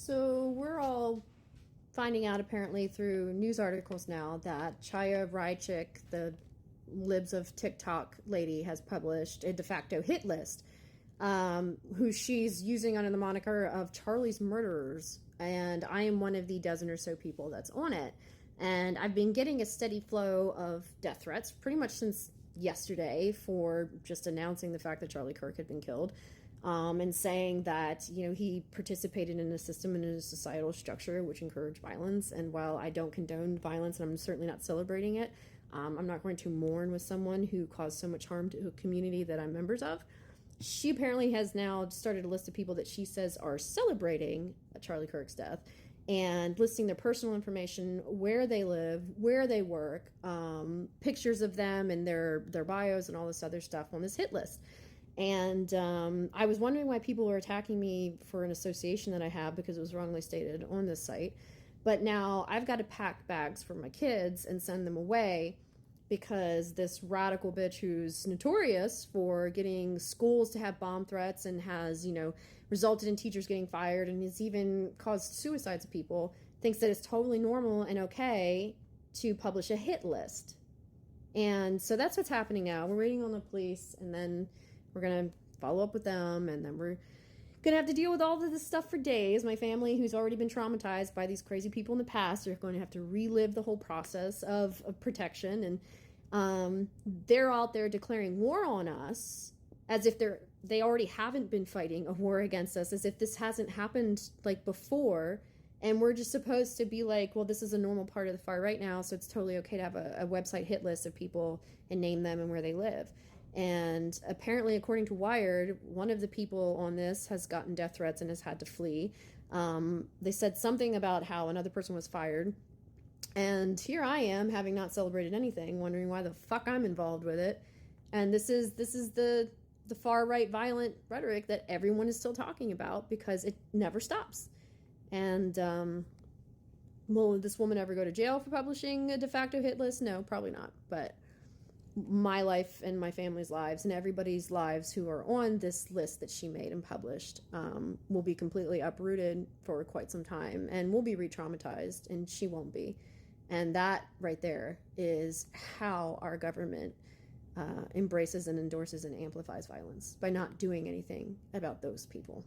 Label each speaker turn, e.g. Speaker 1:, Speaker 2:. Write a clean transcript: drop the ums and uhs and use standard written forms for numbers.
Speaker 1: So we're all finding out apparently through news articles now that Chaya Raichik, the Libs of TikTok lady, has published a de facto hit list, who she's using under the moniker of Charlie's Murderers. And I am one of the dozen or so people that's on it. And I've been getting a steady flow of death threats pretty much since yesterday for just announcing the fact that Charlie Kirk had been killed. And saying that, he participated in a system and in a societal structure which encouraged violence. And while I don't condone violence, and I'm certainly not celebrating it, I'm not going to mourn with someone who caused so much harm to a community that I'm members of. She apparently has now started a list of people that she says are celebrating Charlie Kirk's death and listing their personal information, where they live, where they work, pictures of them and their bios and all this other stuff on this hit list. And I was wondering why people were attacking me for an association that I have because it was wrongly stated on this site. But now I've got to pack bags for my kids and send them away because this radical bitch who's notorious for getting schools to have bomb threats and has, resulted in teachers getting fired and has even caused suicides of people thinks that it's totally normal and okay to publish a hit list. And so that's what's happening now. We're waiting on the police, and then we're going to follow up with them, and then we're going to have to deal with all of this stuff for days. My family, who's already been traumatized by these crazy people in the past, are going to have to relive the whole process of protection. And they're out there declaring war on us as if they already haven't been fighting a war against us, as if this hasn't happened like before. And we're just supposed to be like, well, this is a normal part of the far right now, so it's totally okay to have a website hit list of people and name them and where they live. And apparently, according to Wired, one of the people on this has gotten death threats and has had to flee. They said something about how another person was fired. And here I am, having not celebrated anything, wondering why the fuck I'm involved with it. And this is the far right violent rhetoric that everyone is still talking about because it never stops. And will this woman ever go to jail for publishing a de facto hit list? No, probably not. But my life and my family's lives and everybody's lives who are on this list that she made and published will be completely uprooted for quite some time, and we'll be re-traumatized, and she won't be. And that right there is how our government embraces and endorses and amplifies violence, by not doing anything about those people.